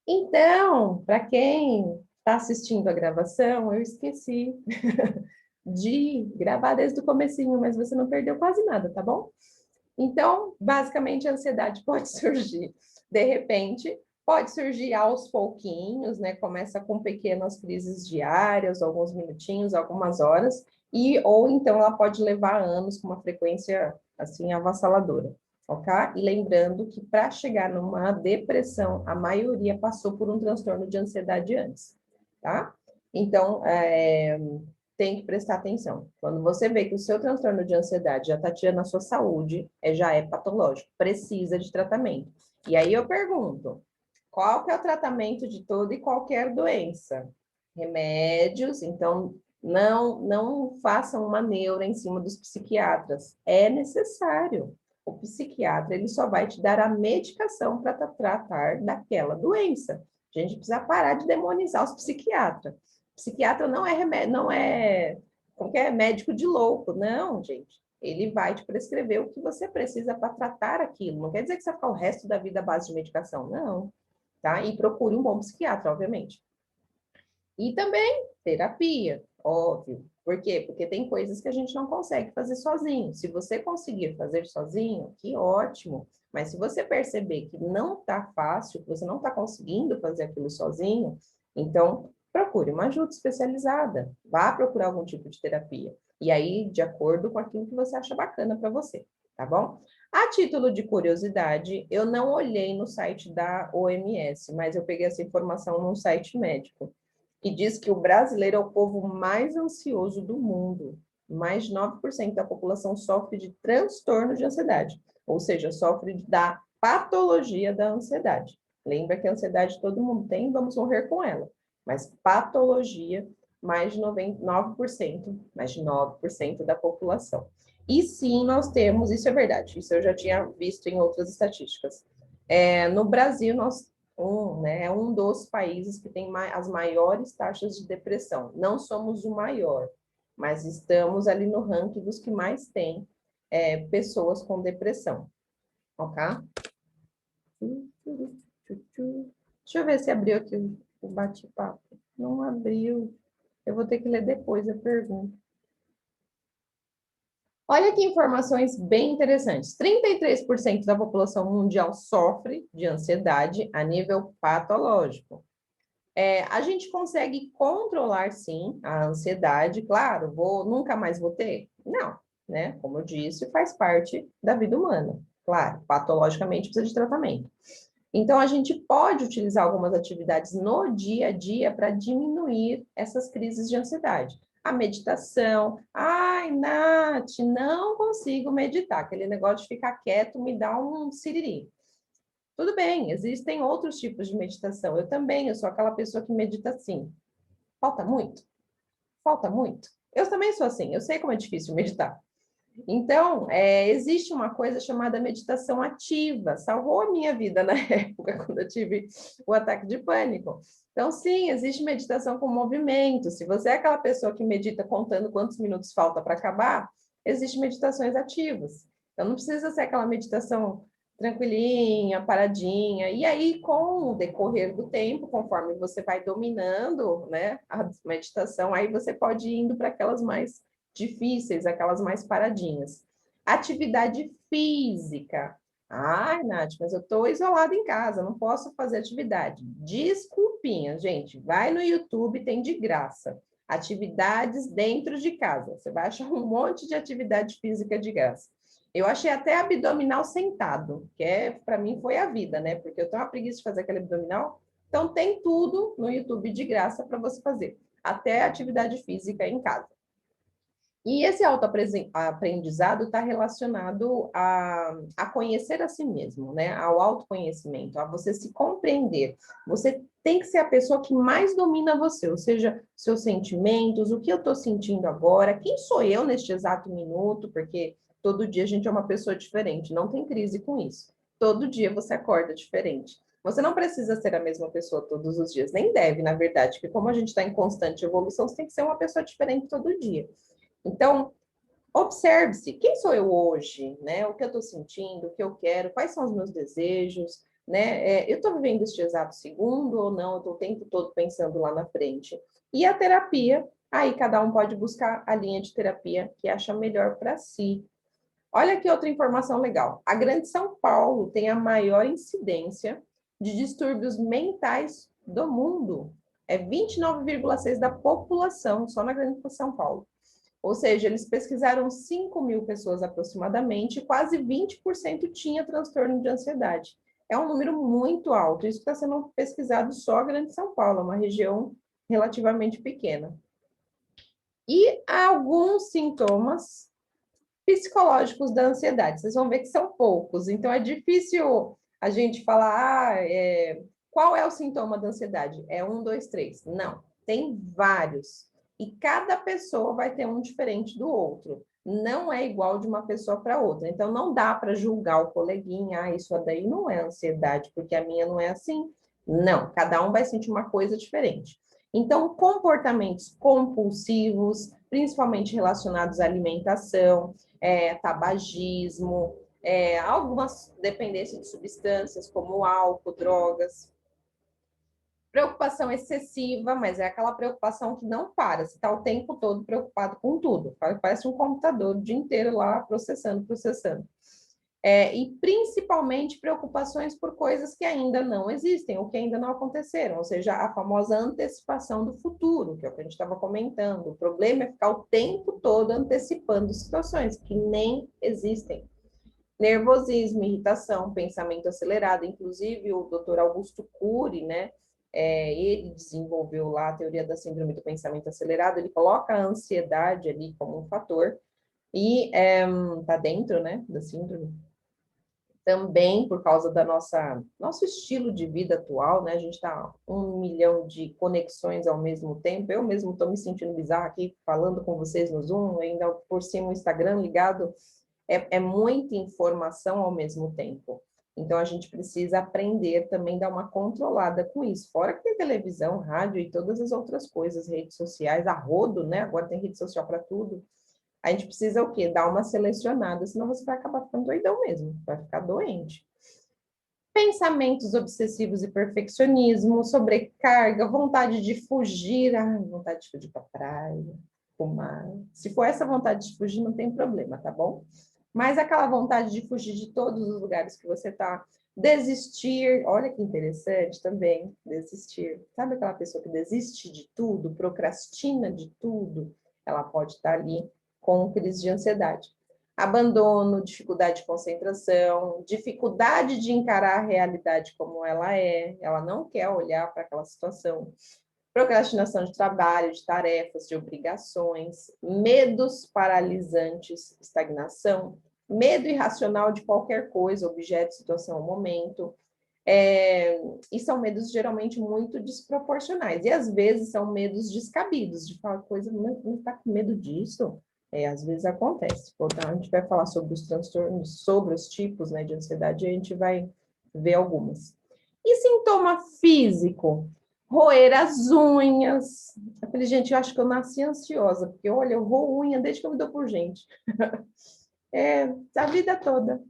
Então, para quem está assistindo a gravação, eu esqueci de gravar desde o comecinho, mas você não perdeu quase nada, tá bom? Então, basicamente, a ansiedade pode surgir de repente, pode surgir aos pouquinhos, né? Começa com pequenas crises diárias, alguns minutinhos, algumas horas, ou então ela pode levar anos com uma frequência assim avassaladora, ok? E lembrando que para chegar numa depressão, a maioria passou por um transtorno de ansiedade antes, tá? Então, tem que prestar atenção. Quando você vê que o seu transtorno de ansiedade já está tirando a sua saúde, já é patológico, precisa de tratamento. E aí eu pergunto, qual que é o tratamento de toda e qualquer doença? Remédios, então não façam uma neura em cima dos psiquiatras. É necessário. O psiquiatra, ele só vai te dar a medicação para tratar daquela doença. A gente precisa parar de demonizar os psiquiatras. Psiquiatra não é remédio, não é qualquer médico de louco, não, gente. Ele vai te prescrever o que você precisa para tratar aquilo. Não quer dizer que você vai ficar o resto da vida à base de medicação, não. Tá? E procure um bom psiquiatra, obviamente. E também terapia, óbvio. Por quê? Porque tem coisas que a gente não consegue fazer sozinho. Se você conseguir fazer sozinho, que ótimo. Mas se você perceber que não está fácil, que você não está conseguindo fazer aquilo sozinho, então procure uma ajuda especializada. Vá procurar algum tipo de terapia. E aí, de acordo com aquilo que você acha bacana para você, tá bom? A título de curiosidade, eu não olhei no site da OMS, mas eu peguei essa informação num site médico que diz que o brasileiro é o povo mais ansioso do mundo. Mais de 9% da população sofre de transtorno de ansiedade, ou seja, sofre da patologia da ansiedade. Lembra que a ansiedade todo mundo tem, vamos morrer com ela. Mas patologia, mais de 99%, mais de 9% da população. E sim, nós temos, isso é verdade, isso eu já tinha visto em outras estatísticas. No Brasil, nós é um dos países que tem as maiores taxas de depressão. Não somos o maior, mas estamos ali no ranking dos que mais têm pessoas com depressão, ok? Deixa eu ver se abriu aqui o bate-papo. Não abriu. Eu vou ter que ler depois a pergunta. Olha que informações bem interessantes. 33% da população mundial sofre de ansiedade a nível patológico. A gente consegue controlar, sim, a ansiedade. Claro, nunca mais vou ter? Não, né? Como eu disse, faz parte da vida humana. Claro, patologicamente precisa de tratamento. Então, a gente pode utilizar algumas atividades no dia a dia para diminuir essas crises de ansiedade. A meditação. Ai, Nath, não consigo meditar. Aquele negócio de ficar quieto me dá um siriri. Tudo bem, existem outros tipos de meditação. Eu sou aquela pessoa que medita assim. Falta muito? Falta muito? Eu também sou assim, eu sei como é difícil meditar. Então, existe uma coisa chamada meditação ativa. Salvou a minha vida na época, quando eu tive o ataque de pânico. Então, sim, existe meditação com movimento. Se você é aquela pessoa que medita contando quantos minutos falta para acabar, existem meditações ativas. Então, não precisa ser aquela meditação tranquilinha, paradinha. E aí, com o decorrer do tempo, conforme você vai dominando, né, a meditação, aí você pode ir indo para aquelas mais difíceis, aquelas mais paradinhas. Atividade física. Ai, Nath, mas eu estou isolada em casa, não posso fazer atividade. Desculpinha, gente. Vai no YouTube, tem de graça. Atividades dentro de casa. Você vai achar um monte de atividade física de graça. Eu achei até abdominal sentado, que para mim foi a vida, né? Porque eu tenho uma preguiça de fazer aquele abdominal. Então, tem tudo no YouTube de graça para você fazer. Até atividade física em casa. E esse autoaprendizado está relacionado a conhecer a si mesmo, né? Ao autoconhecimento, a você se compreender. Você tem que ser a pessoa que mais domina você, ou seja, seus sentimentos, o que eu estou sentindo agora, quem sou eu neste exato minuto, porque todo dia a gente é uma pessoa diferente, não tem crise com isso. Todo dia você acorda diferente. Você não precisa ser a mesma pessoa todos os dias, nem deve, na verdade, porque como a gente está em constante evolução, você tem que ser uma pessoa diferente todo dia. Então, Observe-se, quem sou eu hoje, né? O que eu estou sentindo, o que eu quero, quais são os meus desejos, né? Eu estou vivendo este exato segundo ou não? Eu estou o tempo todo pensando lá na frente. E a terapia, aí cada um pode buscar a linha de terapia que acha melhor para si. Olha aqui outra informação legal. A Grande São Paulo tem a maior incidência de distúrbios mentais do mundo. É 29,6% da população, só na Grande São Paulo. Ou seja, eles pesquisaram 5.000 pessoas aproximadamente, e quase 20% tinha transtorno de ansiedade. É um número muito alto. Isso está sendo pesquisado só a Grande São Paulo, uma região relativamente pequena. E há alguns sintomas psicológicos da ansiedade. Vocês vão ver que são poucos, então é difícil a gente falar qual é o sintoma da ansiedade. É 1, 2, 3. Não, tem vários. E cada pessoa vai ter um diferente do outro. Não é igual de uma pessoa para outra. Então, não dá para julgar o coleguinha, isso daí não é ansiedade, porque a minha não é assim. Não, cada um vai sentir uma coisa diferente. Então, comportamentos compulsivos, principalmente relacionados à alimentação, tabagismo, algumas dependências de substâncias, como álcool, drogas. Preocupação excessiva, mas é aquela preocupação que não para, você está o tempo todo preocupado com tudo, parece um computador o dia inteiro lá processando, processando. E principalmente preocupações por coisas que ainda não existem, ou que ainda não aconteceram, ou seja, a famosa antecipação do futuro, que é o que a gente estava comentando. O problema é ficar o tempo todo antecipando situações que nem existem. Nervosismo, irritação, pensamento acelerado, inclusive o Dr. Augusto Cury, né? Ele desenvolveu lá a teoria da síndrome do pensamento acelerado, ele coloca a ansiedade ali como um fator, e tá dentro, né, da síndrome. Também por causa da nosso estilo de vida atual, né? A gente está 1 milhão de conexões ao mesmo tempo. Eu mesmo estou me sentindo bizarra aqui falando com vocês no Zoom, ainda por cima o Instagram ligado. É muita informação ao mesmo tempo. Então a gente precisa aprender também a dar uma controlada com isso. Fora que tem televisão, rádio e todas as outras coisas, redes sociais, a rodo, né? Agora tem rede social para tudo. A gente precisa o quê? Dar uma selecionada, senão você vai acabar ficando doidão mesmo, vai ficar doente. Pensamentos obsessivos e perfeccionismo, sobrecarga, vontade de fugir, vontade de fugir para a praia, fumar. Se for essa vontade de fugir, não tem problema, tá bom? Mas aquela vontade de fugir de todos os lugares que você está, desistir, olha que interessante também, desistir. Sabe aquela pessoa que desiste de tudo, procrastina de tudo? Ela pode estar ali com crise de ansiedade. Abandono, dificuldade de concentração, dificuldade de encarar a realidade como ela não quer olhar para aquela situação. Procrastinação de trabalho, de tarefas, de obrigações, medos paralisantes, estagnação, medo irracional de qualquer coisa, objeto, situação ou momento. E são medos geralmente muito desproporcionais. E às vezes são medos descabidos, de falar coisa, não está com medo disso? Às vezes acontece. Então, a gente vai falar sobre os transtornos, sobre os tipos, né, de ansiedade, e a gente vai ver algumas. E sintoma físico? Roer as unhas. Eu falei, gente, eu acho que eu nasci ansiosa, porque, olha, eu roo unha desde que eu me dou por gente. A vida toda.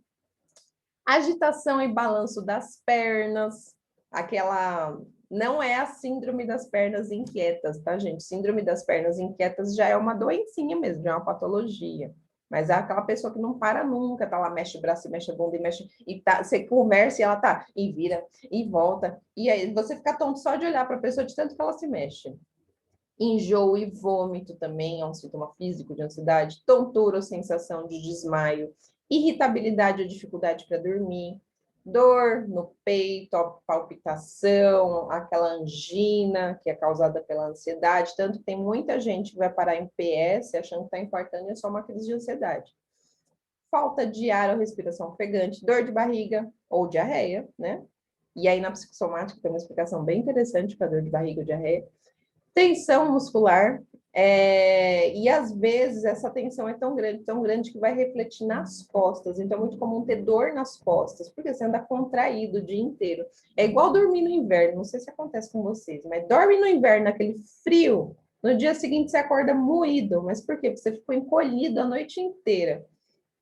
Agitação e balanço das pernas, aquela... Não é a síndrome das pernas inquietas, tá, gente? Síndrome das pernas inquietas já é uma doencinha mesmo, já é uma patologia. Mas é aquela pessoa que não para nunca, tá lá, mexe o braço, mexe a bunda e mexe... E tá, você conversa e ela tá... E vira, e volta. E aí você fica tonto só de olhar para a pessoa de tanto que ela se mexe. Enjoo e vômito também é um sintoma físico de ansiedade. Tontura ou sensação de desmaio. Irritabilidade ou dificuldade para dormir. Dor no peito, palpitação, aquela angina que é causada pela ansiedade. Tanto que tem muita gente que vai parar em PS achando que está infartando e é só uma crise de ansiedade. Falta de ar ou respiração ofegante, dor de barriga ou diarreia, né? E aí na psicossomática tem uma explicação bem interessante para dor de barriga ou diarreia. Tensão muscular, e às vezes essa tensão é tão grande que vai refletir nas costas. Então é muito comum ter dor nas costas, porque você anda contraído o dia inteiro. É igual dormir no inverno, não sei se acontece com vocês, mas dorme no inverno, aquele frio, No dia seguinte, você acorda moído. Mas por quê? Porque você ficou encolhido a noite inteira.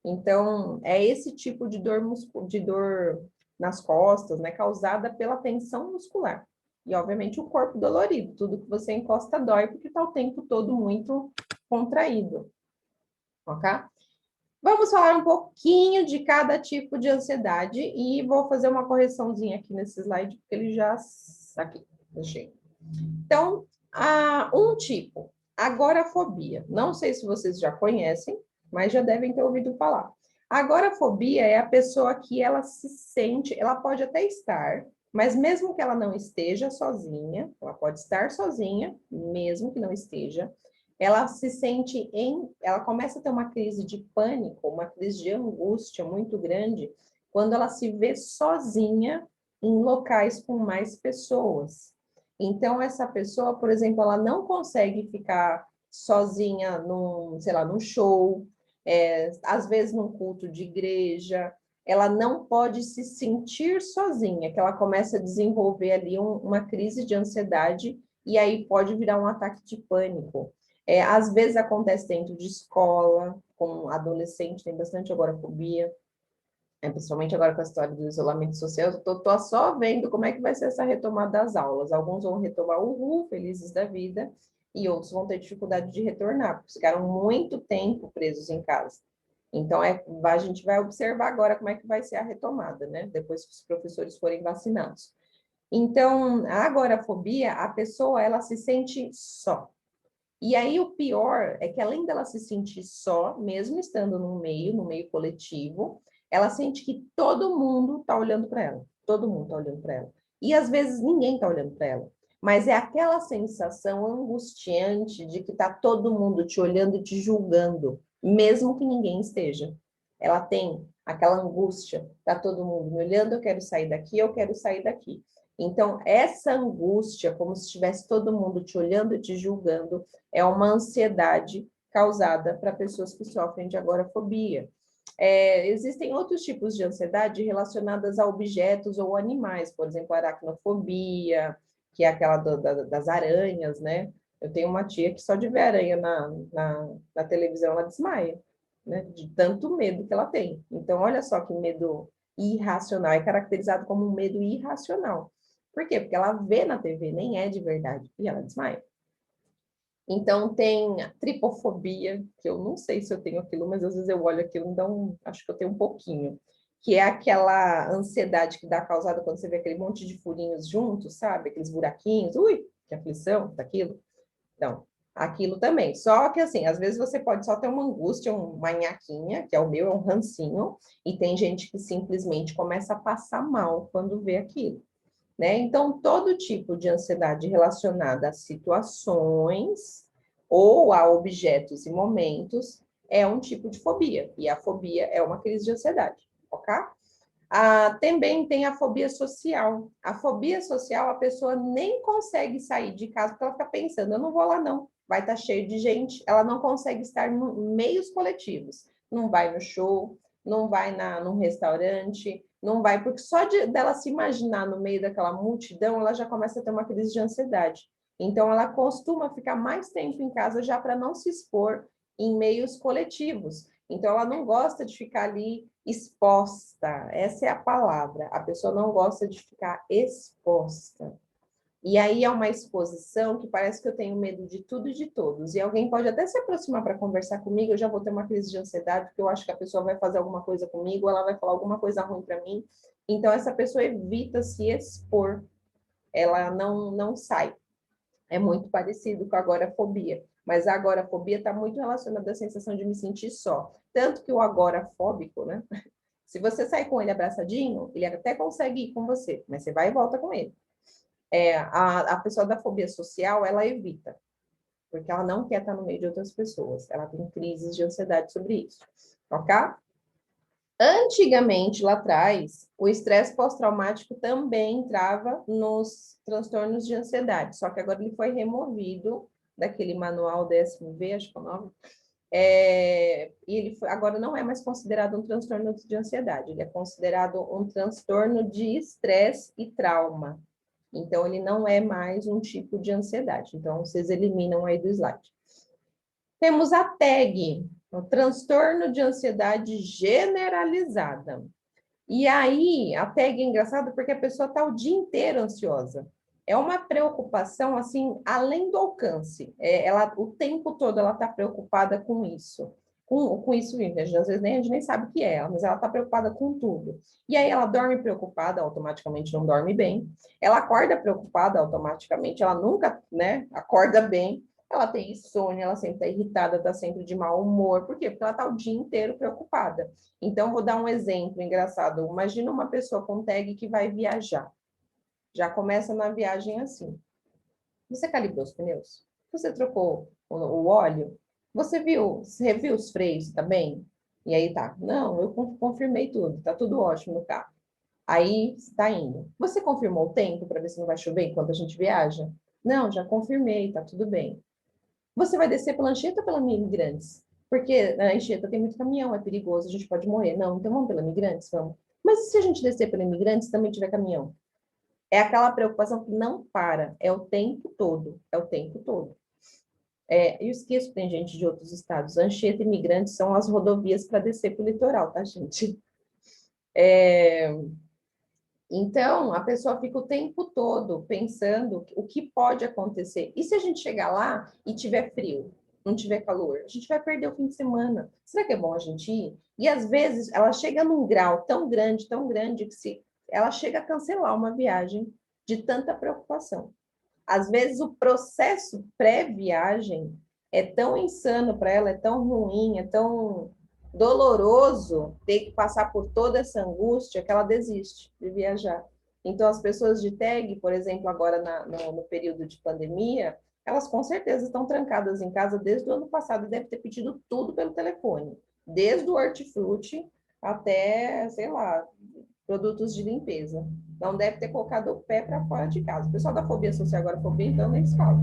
Então, é esse tipo de dor nas costas, né? Causada pela tensão muscular. E, obviamente, o corpo dolorido. Tudo que você encosta dói, porque está o tempo todo muito contraído. Ok? Vamos falar um pouquinho de cada tipo de ansiedade e vou fazer uma correçãozinha aqui nesse slide, porque ele já... Aqui, deixei. Então, um tipo, agorafobia. Não sei se vocês já conhecem, mas já devem ter ouvido falar. A agorafobia é a pessoa que ela se sente, ela pode até estar, mas mesmo que ela não esteja sozinha, ela pode estar sozinha, mesmo que não esteja, ela se sente ela começa a ter uma crise de pânico, uma crise de angústia muito grande, quando ela se vê sozinha em locais com mais pessoas. Então, essa pessoa, por exemplo, ela não consegue ficar sozinha sei lá, num show, às vezes num culto de igreja, ela não pode se sentir sozinha, que ela começa a desenvolver ali uma crise de ansiedade e aí pode virar um ataque de pânico. Às vezes acontece dentro de escola, com adolescente, tem bastante agorafobia, principalmente agora com a história do isolamento social, eu tô só vendo como é que vai ser essa retomada das aulas. Alguns vão retomar felizes da vida, e outros vão ter dificuldade de retornar, porque ficaram muito tempo presos em casa. Então, a gente vai observar agora como é que vai ser a retomada, né? Depois que os professores forem vacinados. Então, a agorafobia, a pessoa, ela se sente só. E aí o pior é que além dela se sentir só, mesmo estando no meio coletivo, ela sente que todo mundo está olhando para ela. Todo mundo está olhando para ela. E às vezes ninguém está olhando para ela. Mas é aquela sensação angustiante de que está todo mundo te olhando e te julgando, mesmo que ninguém esteja. Ela tem aquela angústia, está todo mundo me olhando, eu quero sair daqui, eu quero sair daqui. Então, essa angústia, como se estivesse todo mundo te olhando e te julgando, é uma ansiedade causada para pessoas que sofrem de agorafobia. Existem outros tipos de ansiedade relacionadas a objetos ou animais, por exemplo, a aracnofobia, que é aquela das aranhas, né? Eu tenho uma tia que só de ver aranha na televisão ela desmaia, né? De tanto medo que ela tem. Então, olha só que medo irracional, é caracterizado como um medo irracional. Por quê? Porque ela vê na TV, nem é de verdade, e ela desmaia. Então, tem a tripofobia, que eu não sei se eu tenho aquilo, mas às vezes eu olho aquilo, então acho que eu tenho um pouquinho. Que é aquela ansiedade que dá causada quando você vê aquele monte de furinhos juntos, sabe? Aqueles buraquinhos, ui, que aflição daquilo. Então, aquilo também. Só que, assim, às vezes você pode só ter uma angústia, uma nhaquinha, que é o meu, é um rancinho, e tem gente que simplesmente começa a passar mal quando vê aquilo. Né? Então, todo tipo de ansiedade relacionada a situações ou a objetos e momentos é um tipo de fobia, e a fobia é uma crise de ansiedade, ok? Também tem a fobia social. A fobia social, a pessoa nem consegue sair de casa porque ela fica pensando, eu não vou lá não, vai estar cheio de gente, ela não consegue estar em meios coletivos, não vai no show, não vai num restaurante, não vai, porque só dela se imaginar no meio daquela multidão, ela já começa a ter uma crise de ansiedade. Então, ela costuma ficar mais tempo em casa já para não se expor em meios coletivos. Então, ela não gosta de ficar ali exposta, essa é a palavra. A pessoa não gosta de ficar exposta. E aí é uma exposição que parece que eu tenho medo de tudo e de todos. E alguém pode até se aproximar para conversar comigo, eu já vou ter uma crise de ansiedade, porque eu acho que a pessoa vai fazer alguma coisa comigo, ela vai falar alguma coisa ruim para mim. Então, essa pessoa evita se expor, ela não sai. É muito parecido com a agorafobia, mas a agorafobia está muito relacionada à sensação de me sentir só. Tanto que o agorafóbico, né? Se você sair com ele abraçadinho, ele até consegue ir com você, mas você vai e volta com ele. A pessoa da fobia social, ela evita, porque ela não quer estar no meio de outras pessoas. Ela tem crises de ansiedade sobre isso, ok? Antigamente, lá atrás, o estresse pós-traumático também entrava nos transtornos de ansiedade, só que agora ele foi removido daquele manual DSM-V, acho que é o nome, e agora não é mais considerado um transtorno de ansiedade, ele é considerado um transtorno de estresse e trauma. Então, ele não é mais um tipo de ansiedade. Então, vocês eliminam aí do slide. Temos a TAG, o transtorno de ansiedade generalizada. E aí, a TAG é engraçada porque a pessoa está o dia inteiro ansiosa. É uma preocupação, assim, além do alcance. Ela, o tempo todo ela está preocupada com isso. Com isso, às vezes nem, a gente nem sabe o que é, mas ela está preocupada com tudo. E aí ela dorme preocupada, automaticamente não dorme bem. Ela acorda preocupada, automaticamente ela nunca, né, acorda bem. Ela tem insônia, ela sempre está irritada, está sempre de mau humor. Por quê? Porque ela está o dia inteiro preocupada. Então, vou dar um exemplo engraçado. Imagina uma pessoa com tag que vai viajar. Já começa na viagem assim. Você calibrou os pneus? Você trocou o óleo? Você reviu os freios também? E aí tá, não, eu confirmei tudo, tá tudo ótimo no carro. Aí está indo. Você confirmou o tempo para ver se não vai chover enquanto a gente viaja? Não, já confirmei, tá tudo bem. Você vai descer pela Anchieta ou pela Imigrantes? Porque na Anchieta tem muito caminhão, é perigoso, a gente pode morrer. Não, então vamos pela Imigrantes? Vamos. Mas e se a gente descer pela Imigrantes também tiver caminhão? É aquela preocupação que não para, é o tempo todo, é o tempo todo. Eu esqueço que tem gente de outros estados. Anchieta e Imigrantes são as rodovias para descer para o litoral, tá, gente? Então, a pessoa fica o tempo todo pensando o que pode acontecer. E se a gente chegar lá e tiver frio, não tiver calor? A gente vai perder o fim de semana. Será que é bom a gente ir? E às vezes ela chega num grau tão grande, que se ela chega a cancelar uma viagem de tanta preocupação. Às vezes o processo pré-viagem é tão insano para ela, é tão ruim, é tão doloroso ter que passar por toda essa angústia que ela desiste de viajar. Então, as pessoas de tag, por exemplo, agora no período de pandemia, elas com certeza estão trancadas em casa desde o ano passado e devem ter pedido tudo pelo telefone, desde o hortifruti até, sei lá, produtos de limpeza. Não deve ter colocado o pé para fora de casa. O pessoal da fobia social, agora fobia, então nem se fala.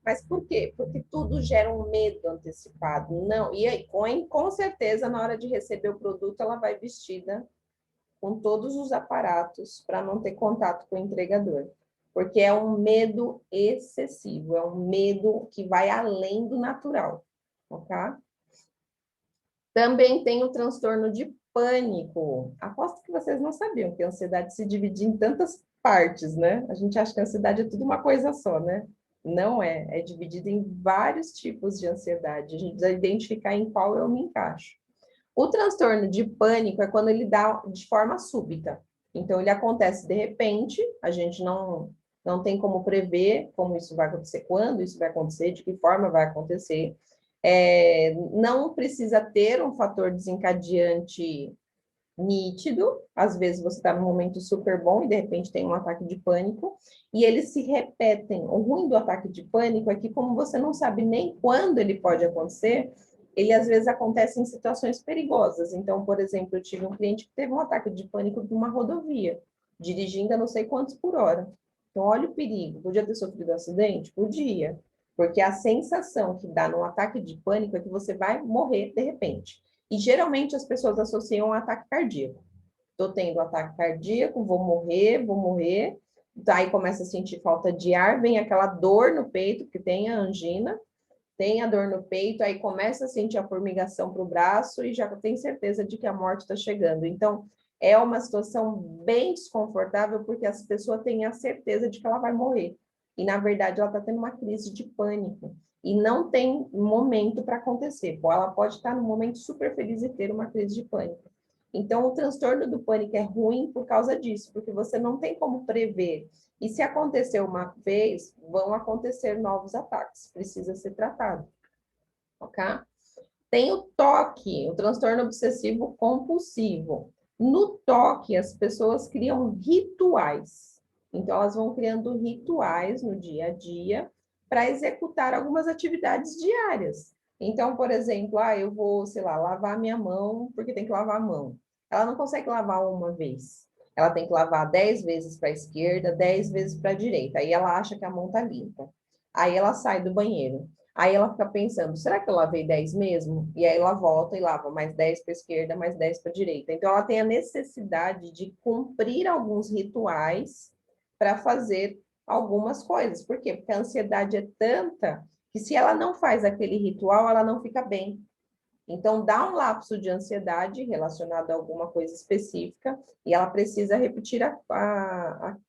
Mas por quê? Porque tudo gera um medo antecipado. Não, e aí, com certeza, na hora de receber o produto, ela vai vestida com todos os aparatos para não ter contato com o entregador. Porque é um medo excessivo, é um medo que vai além do natural, ok? Também tem o transtorno de pânico. Aposto que vocês não sabiam que a ansiedade se divide em tantas partes, né? A gente acha que a ansiedade é tudo uma coisa só, né? Não é, é dividido em vários tipos de ansiedade. A gente precisa identificar em qual eu me encaixo. O transtorno de pânico é quando ele dá de forma súbita. Então, ele acontece de repente, a gente não tem como prever como isso vai acontecer, quando isso vai acontecer, de que forma vai acontecer. Não precisa ter um fator desencadeante nítido, às vezes você está num momento super bom e de repente tem um ataque de pânico, e eles se repetem. O ruim do ataque de pânico é que, como você não sabe nem quando ele pode acontecer, ele às vezes acontece em situações perigosas. Então, por exemplo, eu tive um cliente que teve um ataque de pânico numa rodovia, dirigindo a não sei quantos por hora. Então, olha o perigo. Podia ter sofrido um acidente? Podia. Porque a sensação que dá num ataque de pânico é que você vai morrer de repente. E geralmente as pessoas associam um ataque cardíaco. Estou tendo um ataque cardíaco, vou morrer, vou morrer. Aí começa a sentir falta de ar, vem aquela dor no peito, que tem a angina, tem a dor no peito, aí começa a sentir a formigação para o braço e já tem certeza de que a morte está chegando. Então, é uma situação bem desconfortável, porque essa pessoa tem a certeza de que ela vai morrer. E, na verdade, ela está tendo uma crise de pânico. E não tem momento para acontecer. Ela pode estar num momento super feliz e ter uma crise de pânico. Então, o transtorno do pânico é ruim por causa disso, porque você não tem como prever. E se acontecer uma vez, vão acontecer novos ataques. Precisa ser tratado, ok? Tem o TOC, o transtorno obsessivo compulsivo. No TOC, as pessoas criam rituais. Então, elas vão criando rituais no dia a dia para executar algumas atividades diárias. Então, por exemplo, eu vou, sei lá, lavar minha mão, porque tem que lavar a mão. Ela não consegue lavar uma vez. Ela tem que lavar 10 vezes para a esquerda, 10 vezes para a direita. Aí ela acha que a mão está limpa. Aí ela sai do banheiro. Aí ela fica pensando, será que eu lavei 10 mesmo? E aí ela volta e lava mais 10 para a esquerda, mais 10 para a direita. Então ela tem a necessidade de cumprir alguns rituais para fazer algumas coisas. Por quê? Porque a ansiedade é tanta que se ela não faz aquele ritual, ela não fica bem. Então, dá um lapso de ansiedade relacionado a alguma coisa específica e ela precisa repetir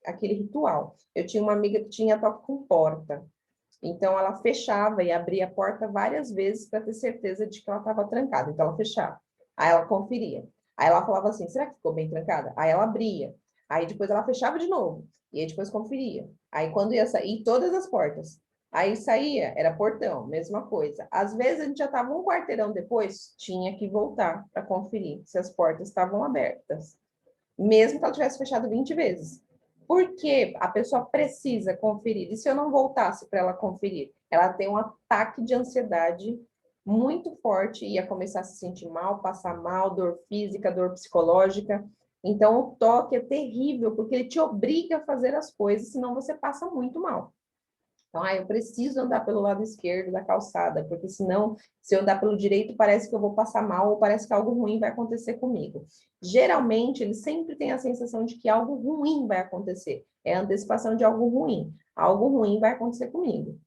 aquele ritual. Eu tinha uma amiga que tinha toque com porta. Então, ela fechava e abria a porta várias vezes para ter certeza de que ela estava trancada. Então, ela fechava. Aí, ela conferia. Aí, ela falava assim, será que ficou bem trancada? Aí, ela abria. Aí, depois, ela fechava de novo. E aí, depois, conferia. Aí, quando ia sair, todas as portas. Aí, saía, era portão, mesma coisa. Às vezes, a gente já estava um quarteirão depois, tinha que voltar para conferir se as portas estavam abertas. Mesmo que ela tivesse fechado 20 vezes. Porque a pessoa precisa conferir. E se eu não voltasse para ela conferir? Ela tem um ataque de ansiedade muito forte, ia começar a se sentir mal, passar mal, dor física, dor psicológica. Então, o toque é terrível, porque ele te obriga a fazer as coisas, senão você passa muito mal. Então, eu preciso andar pelo lado esquerdo da calçada, porque senão, se eu andar pelo direito, parece que eu vou passar mal ou parece que algo ruim vai acontecer comigo. Geralmente, ele sempre tem a sensação de que algo ruim vai acontecer. É a antecipação de algo ruim. Algo ruim vai acontecer comigo.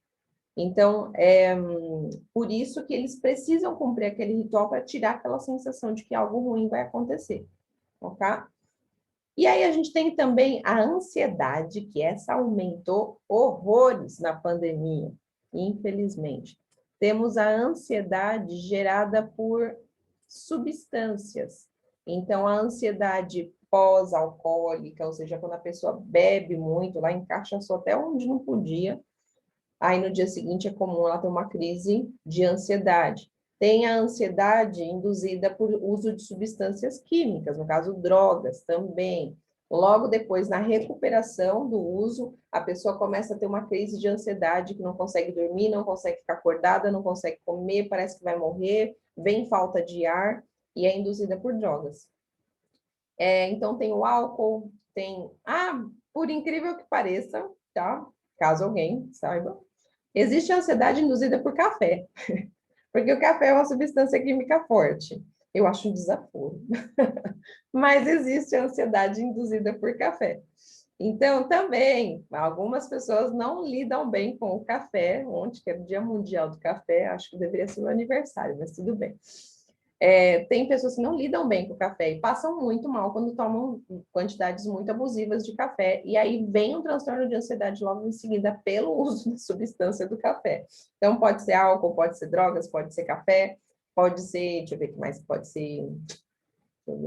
Então, por isso que eles precisam cumprir aquele ritual para tirar aquela sensação de que algo ruim vai acontecer. Ok? E aí a gente tem também a ansiedade, que essa aumentou horrores na pandemia, infelizmente. Temos a ansiedade gerada por substâncias. Então, a ansiedade pós-alcoólica, ou seja, quando a pessoa bebe muito, lá encaixaçou até onde não podia, aí no dia seguinte é comum ela ter uma crise de ansiedade. Tem a ansiedade induzida por uso de substâncias químicas, no caso, drogas também. Logo depois, na recuperação do uso, a pessoa começa a ter uma crise de ansiedade, que não consegue dormir, não consegue ficar acordada, não consegue comer, parece que vai morrer, vem falta de ar, e é induzida por drogas. Então, tem o álcool, tem... por incrível que pareça, tá? Caso alguém saiba, existe ansiedade induzida por café, porque o café é uma substância química forte. Eu acho um desaforo. Mas existe ansiedade induzida por café. Então, também, algumas pessoas não lidam bem com o café. Ontem, que era o Dia Mundial do Café, acho que deveria ser o aniversário, mas tudo bem. Tem pessoas que não lidam bem com o café e passam muito mal quando tomam quantidades muito abusivas de café. E aí vem um transtorno de ansiedade logo em seguida pelo uso da substância do café. Então, pode ser álcool, pode ser drogas, pode ser café, pode ser, deixa eu ver o que mais pode ser,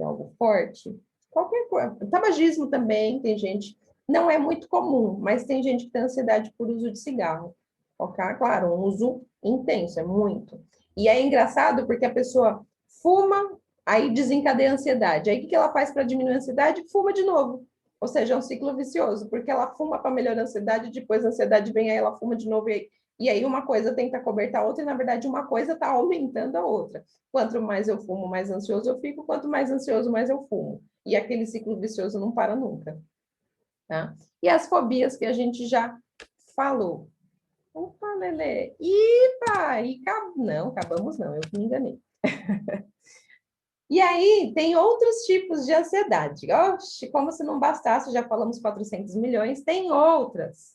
algo forte. Qualquer coisa. Tabagismo também, tem gente, não é muito comum, mas tem gente que tem ansiedade por uso de cigarro. Ok? Claro, um uso intenso, é muito. E é engraçado porque a pessoa fuma, aí desencadeia a ansiedade. Aí o que ela faz para diminuir a ansiedade? Fuma de novo. Ou seja, é um ciclo vicioso, porque ela fuma para melhorar a ansiedade, depois a ansiedade vem, aí ela fuma de novo, e aí uma coisa tenta cobertar a outra, e na verdade uma coisa está aumentando a outra. Quanto mais eu fumo, mais ansioso eu fico, quanto mais ansioso, mais eu fumo. E aquele ciclo vicioso não para nunca. Tá? E as fobias que a gente já falou. Opa, Lelê. Ipa! Não, acabamos não, eu me enganei. E aí, tem outros tipos de ansiedade. Oxe, como se não bastasse, já falamos 400 milhões, tem outras.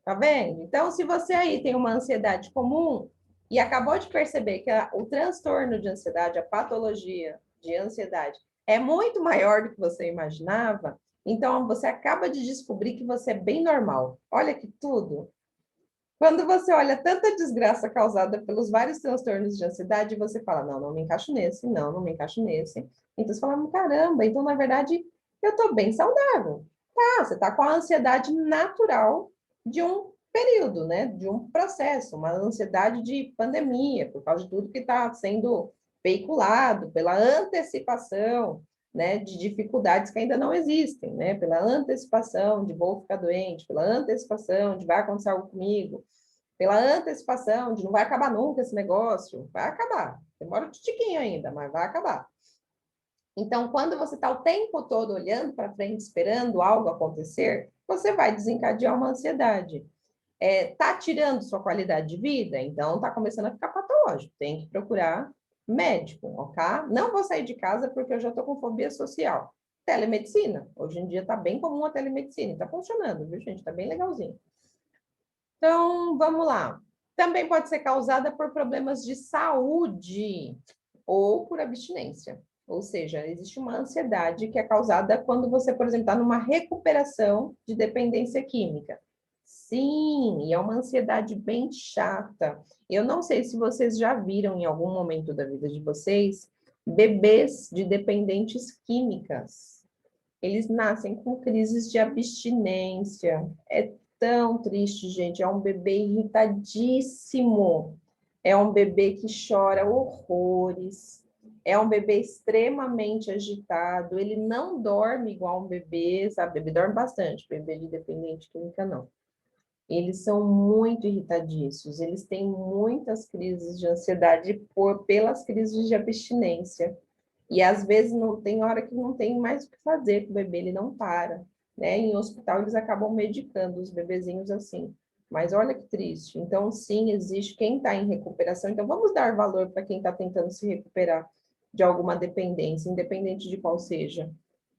Tá vendo? Então, se você aí tem uma ansiedade comum e acabou de perceber que o transtorno de ansiedade, a patologia de ansiedade, é muito maior do que você imaginava, então você acaba de descobrir que você é bem normal. Olha que tudo. Quando você olha tanta desgraça causada pelos vários transtornos de ansiedade, você fala, não, não me encaixo nesse, não, não me encaixo nesse. Então você fala, caramba, então na verdade eu tô bem saudável. Tá, você tá com a ansiedade natural de um período, né? De um processo, uma ansiedade de pandemia, por causa de tudo que está sendo veiculado, pela antecipação, né, de dificuldades que ainda não existem, né? Pela antecipação de vou ficar doente, pela antecipação de vai acontecer algo comigo, pela antecipação de não vai acabar nunca esse negócio, vai acabar. Demora um tiquinho ainda, mas vai acabar. Então, quando você está o tempo todo olhando para frente, esperando algo acontecer, você vai desencadear uma ansiedade. Tá tirando sua qualidade de vida? Então, está começando a ficar patológico. Tem que procurar médico, ok? Não vou sair de casa porque eu já estou com fobia social. telemedicina. Hoje em dia está bem comum a telemedicina, está funcionando, viu, gente? Está bem legalzinho. Então, vamos lá. Também pode ser causada por problemas de saúde ou por abstinência. Ou seja, existe uma ansiedade que é causada quando você, por exemplo, está numa recuperação de dependência química. Sim, e é uma ansiedade bem chata. Eu não sei se vocês já viram em algum momento da vida de vocês bebês de dependentes químicas. Eles nascem com crises de abstinência. É tão triste, gente. É um bebê irritadíssimo. É um bebê que chora horrores. É um bebê extremamente agitado. Ele não dorme igual um bebê, sabe? Bebê dorme bastante. Bebê de dependente química, não. Eles são muito irritadiços. Eles têm muitas crises de ansiedade pelas crises de abstinência. E às vezes não tem hora que não tem mais o que fazer com o bebê, ele não para, né? Em hospital eles acabam medicando os bebezinhos assim. Mas olha que triste. Então, sim, existe quem está em recuperação. Então, vamos dar valor para quem está tentando se recuperar de alguma dependência, independente de qual seja.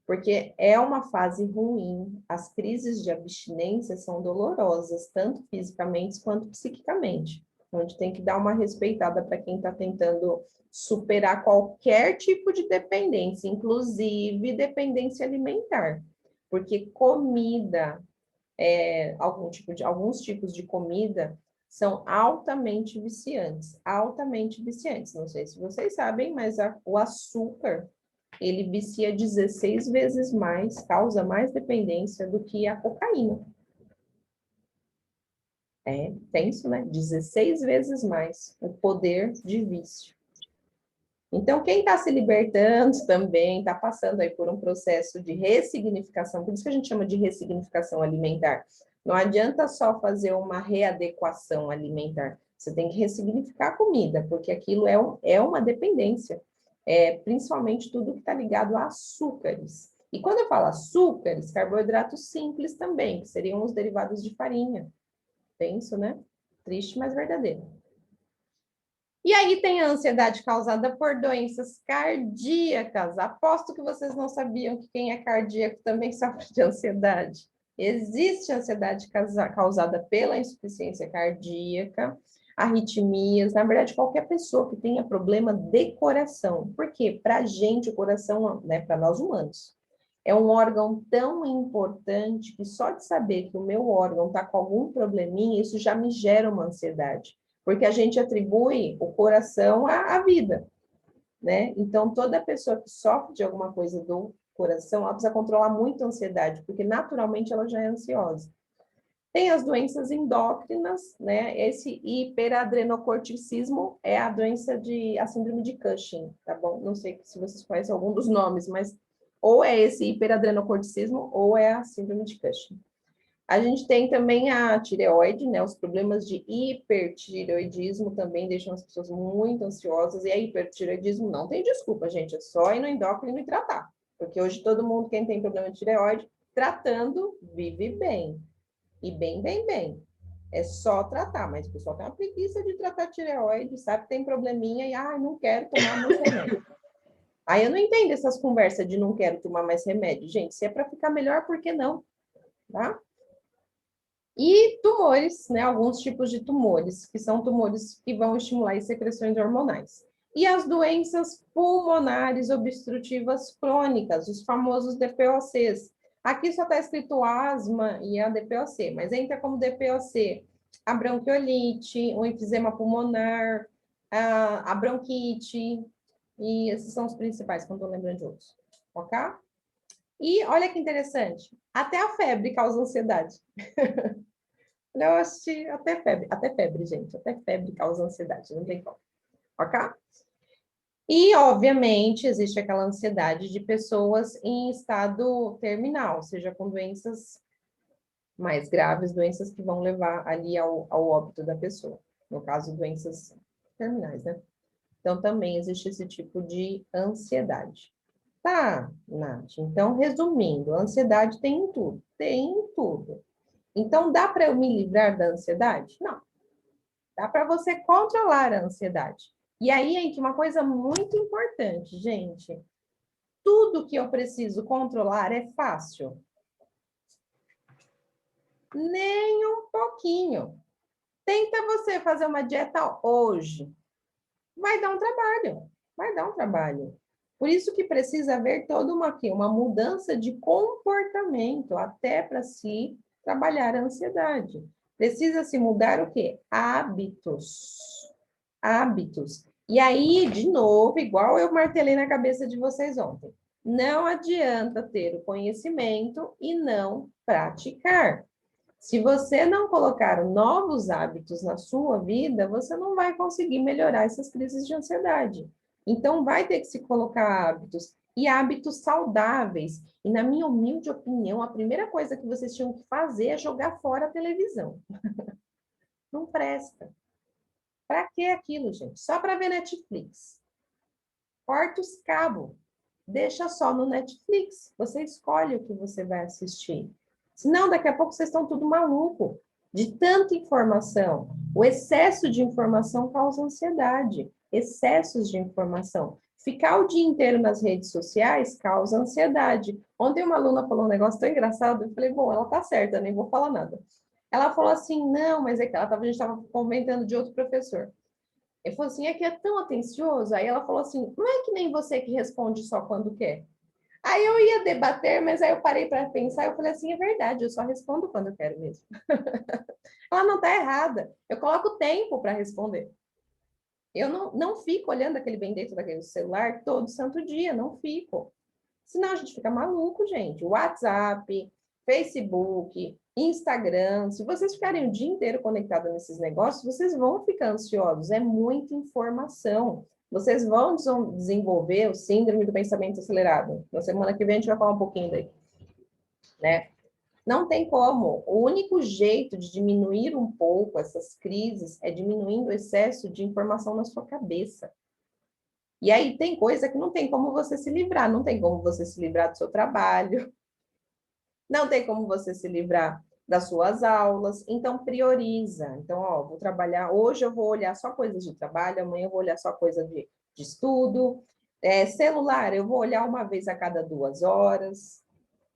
Porque é uma fase ruim. As crises de abstinência são dolorosas, tanto fisicamente quanto psiquicamente. Então, a gente tem que dar uma respeitada para quem está tentando superar qualquer tipo de dependência, inclusive dependência alimentar. Porque comida, alguns tipos de comida são altamente viciantes, altamente viciantes. Não sei se vocês sabem, mas o açúcar, ele vicia 16 vezes mais, causa mais dependência do que a cocaína. É tenso, né? 16 vezes mais o poder de vício. Então, quem está se libertando também está passando aí por um processo de ressignificação, por isso que a gente chama de ressignificação alimentar. Não adianta só fazer uma readequação alimentar, você tem que ressignificar a comida, porque aquilo é uma dependência, principalmente tudo que está ligado a açúcares. E quando eu falo açúcares, carboidratos simples também, que seriam os derivados de farinha. Penso, né? Triste, mas verdadeiro. E aí tem a ansiedade causada por doenças cardíacas. Aposto que vocês não sabiam que quem é cardíaco também sofre de ansiedade. Existe ansiedade causada pela insuficiência cardíaca, arritmias, na verdade, qualquer pessoa que tenha problema de coração. Por quê? Para a gente, o coração, né, para nós humanos, é um órgão tão importante que só de saber que o meu órgão está com algum probleminha, isso já me gera uma ansiedade. Porque a gente atribui o coração à vida, né? Então, toda pessoa que sofre de alguma coisa do coração, ela precisa controlar muito a ansiedade, porque naturalmente ela já é ansiosa. Tem as doenças endócrinas, né? Esse hiperadrenocorticismo é a doença a síndrome de Cushing, tá bom? Não sei se vocês conhecem algum dos nomes, mas ou é esse hiperadrenocorticismo ou é a síndrome de Cushing. A gente tem também a tireoide, né? Os problemas de hipertireoidismo também deixam as pessoas muito ansiosas. E a hipertireoidismo não tem desculpa, gente. É só ir no endócrino e tratar. Porque hoje todo mundo, quem tem problema de tireoide, tratando, vive bem. E bem, bem, bem. É só tratar, mas o pessoal tem uma preguiça de tratar tireoide, sabe que tem probleminha e, não quero tomar mais remédio. Aí eu não entendo essas conversas de não quero tomar mais remédio. Gente, se é para ficar melhor, por que não? Tá? E tumores, né? Alguns tipos de tumores, que são tumores que vão estimular as secreções hormonais. E as doenças pulmonares obstrutivas crônicas, os famosos DPOCs. Aqui só está escrito asma e a DPOC, mas entra como DPOC a bronquiolite, o enfisema pulmonar, a bronquite, e esses são os principais, quando eu estou lembrando de outros. Ok? E olha que interessante, até a febre causa ansiedade. Eu assisti até febre, gente, até febre causa ansiedade, não tem como, ok? E, obviamente, existe aquela ansiedade de pessoas em estado terminal, seja com doenças mais graves, doenças que vão levar ali ao óbito da pessoa, no caso, doenças terminais, né? Então, também existe esse tipo de ansiedade. Tá, Nath, então, resumindo, a ansiedade tem em tudo, tem em tudo. Então, dá para eu me livrar da ansiedade? Não. Dá para você controlar a ansiedade. E aí entra uma coisa muito importante, gente. tudo que eu preciso controlar é fácil? Nem um pouquinho. Tenta você fazer uma dieta hoje. Vai dar um trabalho. Vai dar um trabalho. Por isso que precisa haver toda uma mudança de comportamento, até para se trabalhar a ansiedade. Precisa se mudar o quê? Hábitos. Hábitos. E aí, de novo, igual eu martelei na cabeça de vocês ontem, não adianta ter o conhecimento e não praticar. Se você não colocar novos hábitos na sua vida, você não vai conseguir melhorar essas crises de ansiedade. Então, vai ter que se colocar hábitos e hábitos saudáveis. E, na minha humilde opinião, a primeira coisa que vocês tinham que fazer é jogar fora a televisão. Não presta. Para que aquilo, gente? Só para ver Netflix. Corta os cabos. Deixa só no Netflix. Você escolhe o que você vai assistir. Senão, daqui a pouco vocês estão tudo maluco de tanta informação. O excesso de informação causa ansiedade. Excessos de informação. Ficar o dia inteiro nas redes sociais causa ansiedade. Ontem uma aluna falou um negócio tão engraçado, eu falei, bom, ela tá certa, nem vou falar nada. Ela falou assim, não, mas é que a gente estava comentando de outro professor. Ele falou assim, é que é tão atencioso. Aí ela falou assim, não é que nem você que responde só quando quer. Aí eu ia debater, mas aí eu parei para pensar e eu falei assim, é verdade, eu só respondo quando eu quero mesmo. Ela não está errada. Eu coloco tempo para responder. Eu não fico olhando aquele bem dentro daquele celular todo santo dia, não fico. Senão a gente fica maluco, gente. WhatsApp, Facebook, Instagram. Se vocês ficarem o dia inteiro conectados nesses negócios, vocês vão ficar ansiosos. É muita informação. Vocês vão desenvolver o síndrome do pensamento acelerado. Na semana que vem a gente vai falar um pouquinho daí, né? Não tem como. O único jeito de diminuir um pouco essas crises é diminuindo o excesso de informação na sua cabeça. E aí tem coisa que não tem como você se livrar, não tem como você se livrar do seu trabalho, não tem como você se livrar das suas aulas, então prioriza. Então, ó, vou trabalhar, hoje eu vou olhar só coisas de trabalho, amanhã eu vou olhar só coisa de estudo. Celular, eu vou olhar uma vez a cada 2 horas.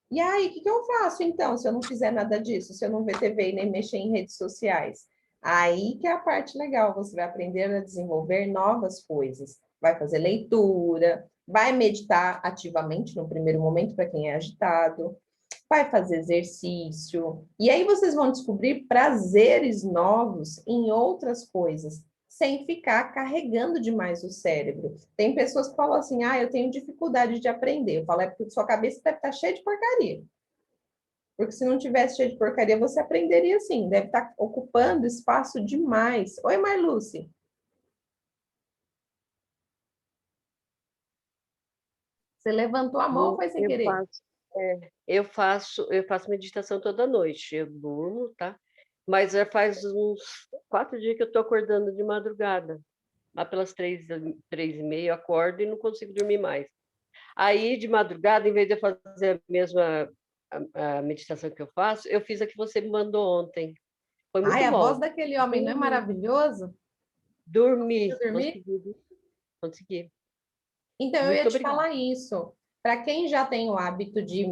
E aí, o que eu faço então, se eu não fizer nada disso, se eu não ver TV e nem mexer em redes sociais? Aí que é a parte legal, você vai aprender a desenvolver novas coisas. Vai fazer leitura, vai meditar ativamente no primeiro momento para quem é agitado, vai fazer exercício. E aí vocês vão descobrir prazeres novos em outras coisas, sem ficar carregando demais o cérebro. Tem pessoas que falam assim, eu tenho dificuldade de aprender. Eu falo, é porque sua cabeça deve estar cheia de porcaria. Porque se não tivesse cheia de porcaria, você aprenderia sim. Deve estar ocupando espaço demais. Oi, Marluce. Você levantou a mão ou foi sem Eu querer? faço, eu faço meditação toda noite. Eu durmo, tá? Mas já faz uns 4 dias que eu estou acordando de madrugada. Lá pelas 3h30 eu acordo e não consigo dormir mais. Aí, de madrugada, em vez de eu fazer a mesma a meditação que eu faço, eu fiz a que você me mandou ontem. Foi Ai, muito a voz bom. daquele homem não é Dormi, maravilhoso? Conseguiu dormi, dormir? consegui, consegui. Então, eu ia Muito te obrigada. falar isso. Para quem já tem o hábito de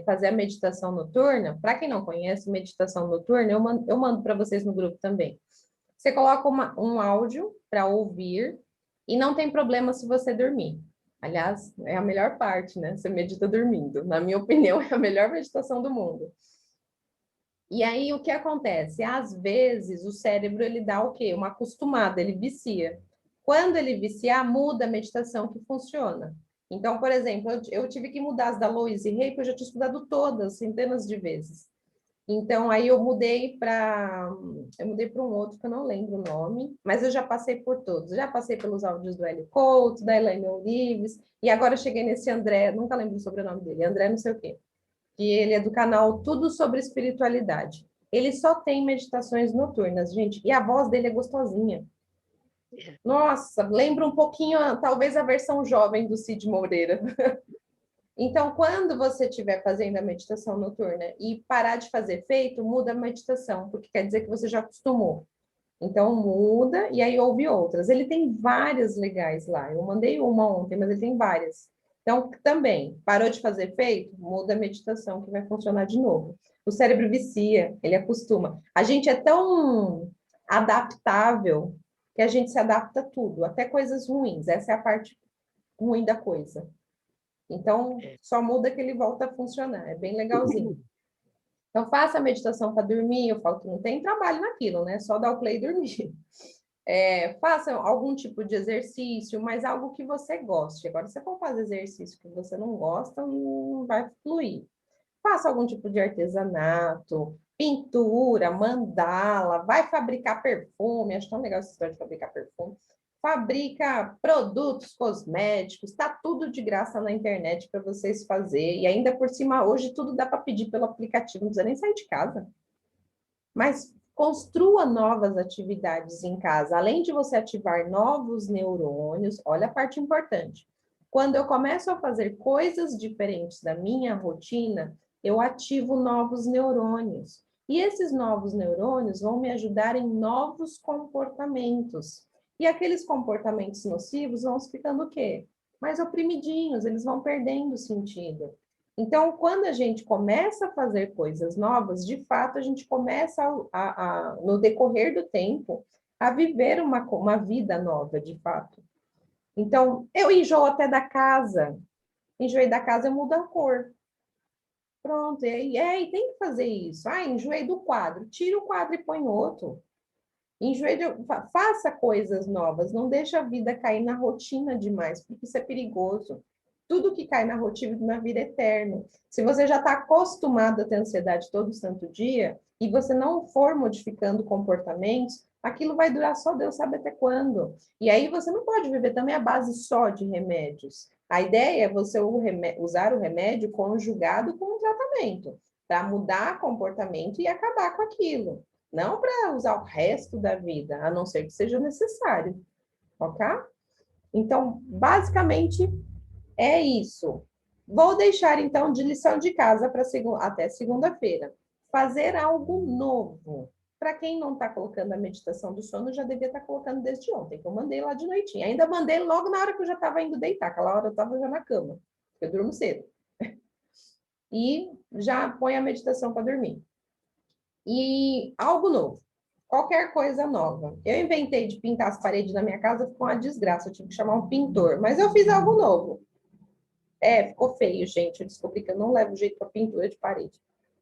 fazer a meditação noturna, para quem não conhece meditação noturna, eu mando para vocês no grupo também. Você coloca um áudio para ouvir e não tem problema se você dormir. Aliás, é a melhor parte, né? Você medita dormindo. Na minha opinião, é a melhor meditação do mundo. E aí, o que acontece? Às vezes, o cérebro, ele dá o quê? Uma acostumada, ele vicia. Quando ele viciar, muda a meditação que funciona. Então, por exemplo, eu tive que mudar as da Louise Hay, porque eu já tinha estudado todas, centenas de vezes. Então, aí eu mudei para um outro que eu não lembro o nome, mas eu já passei por todos. Já passei pelos áudios do Hélio Couto, da Elaine Olives, e agora cheguei nesse André, nunca lembro o sobrenome dele, André não sei o quê, que ele é do canal Tudo Sobre Espiritualidade. Ele só tem meditações noturnas, gente, e a voz dele é gostosinha. Nossa, lembra um pouquinho, talvez, a versão jovem do Cid Moreira. Então, quando você estiver fazendo a meditação noturna e parar de fazer efeito, muda a meditação, porque quer dizer que você já acostumou. Então, muda e aí ouve outras. Ele tem várias legais lá. Eu mandei uma ontem, mas ele tem várias. Então, também, parou de fazer efeito? Muda a meditação, que vai funcionar de novo. O cérebro vicia, ele acostuma. A gente é tão adaptável que a gente se adapta a tudo, até coisas ruins. Essa é a parte ruim da coisa. Então, só muda que ele volta a funcionar. É bem legalzinho. Então, faça a meditação para dormir. Eu falo que não tem trabalho naquilo, né? Só dar o play e dormir. Faça algum tipo de exercício, mas algo que você goste. Agora, se você for fazer exercício que você não gosta, não vai fluir. Faça algum tipo de artesanato, pintura, mandala, vai fabricar perfume. Acho tão legal essa história de fabricar perfume. Fabrica produtos cosméticos, está tudo de graça na internet para vocês fazer. E ainda por cima, hoje tudo dá para pedir pelo aplicativo, não precisa nem sair de casa. Mas construa novas atividades em casa. Além de você ativar novos neurônios, olha a parte importante. Quando eu começo a fazer coisas diferentes da minha rotina, eu ativo novos neurônios. E esses novos neurônios vão me ajudar em novos comportamentos. E aqueles comportamentos nocivos vão ficando o quê? Mais oprimidinhos, eles vão perdendo sentido. Então, quando a gente começa a fazer coisas novas, de fato, a gente começa no decorrer do tempo, a viver uma vida nova, de fato. Então, eu enjoo até da casa. Enjoei da casa, eu mudo a cor. Pronto, e tem que fazer isso. Enjoei do quadro. Tira o quadro e põe outro. Faça coisas novas. Não deixa a vida cair na rotina demais, porque isso é perigoso. Tudo que cai na rotina vira eterno. Se você já está acostumado a ter ansiedade todo santo dia e você não for modificando comportamentos, aquilo vai durar só Deus sabe até quando. E aí você não pode viver também à base só de remédios. A ideia é você usar o remédio conjugado com o tratamento, para mudar comportamento e acabar com aquilo. Não para usar o resto da vida, a não ser que seja necessário. Ok? Então, basicamente, é isso. Vou deixar, então, de lição de casa para até segunda-feira. Fazer algo novo. Para quem não está colocando a meditação do sono, já devia estar colocando desde ontem, que eu mandei lá de noitinha. Ainda mandei logo na hora que eu já estava indo deitar, aquela hora eu estava já na cama, porque eu durmo cedo. E já põe a meditação para dormir. E algo novo. Qualquer coisa nova. Eu inventei de pintar as paredes da minha casa, ficou uma desgraça. Eu tive que chamar um pintor, mas eu fiz algo novo. Ficou feio, gente. Eu descobri que eu não levo jeito para pintura de parede.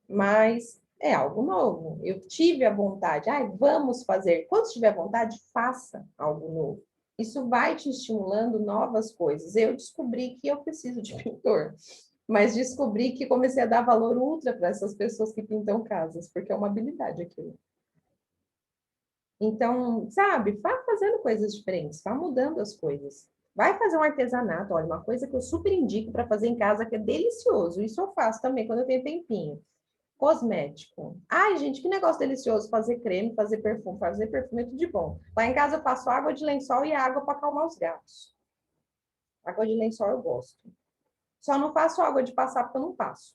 Mas é algo novo. Eu tive a vontade. Vamos fazer. Quando tiver vontade, faça algo novo. Isso vai te estimulando novas coisas. Eu descobri que eu preciso de pintor, mas descobri que comecei a dar valor ultra para essas pessoas que pintam casas, porque é uma habilidade aquilo. Então, sabe, vá fazendo coisas diferentes, vá mudando as coisas. Vai fazer um artesanato, olha, uma coisa que eu super indico para fazer em casa, que é delicioso. Isso eu faço também quando eu tenho tempinho. Cosmético. Ai, gente, que negócio delicioso fazer creme, fazer perfume é tudo de bom. Lá em casa eu faço água de lençol e água para acalmar os gatos. Água de lençol eu gosto. Só não faço água de passar porque eu não passo.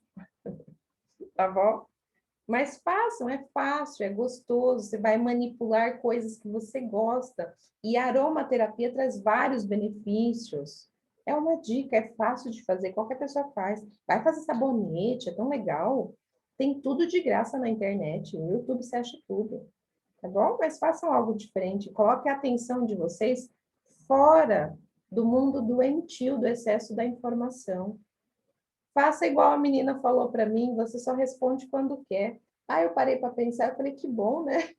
Tá bom? Mas façam, é fácil, é gostoso, você vai manipular coisas que você gosta. E a aromaterapia traz vários benefícios. É uma dica, é fácil de fazer, qualquer pessoa faz. Vai fazer sabonete, é tão legal. Tem tudo de graça na internet, no YouTube você acha tudo, tá bom? Mas façam algo diferente, coloque a atenção de vocês fora do mundo doentio, do excesso da informação. Faça igual a menina falou para mim, você só responde quando quer. Eu parei para pensar, eu falei, que bom, né?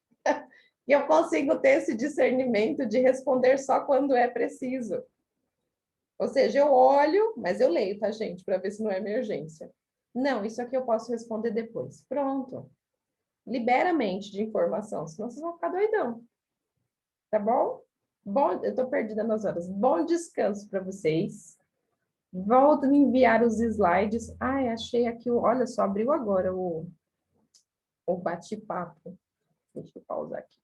E eu consigo ter esse discernimento de responder só quando é preciso. Ou seja, eu olho, mas eu leio, tá, gente? Para ver se não é emergência. Não, isso aqui eu posso responder depois. Pronto. Libera a mente de informação, senão vocês vão ficar doidão. Tá bom? Bom, eu tô perdida nas horas. Bom descanso para vocês. Volto a enviar os slides. Achei aqui, olha só, abriu agora o bate-papo. Deixa eu pausar aqui.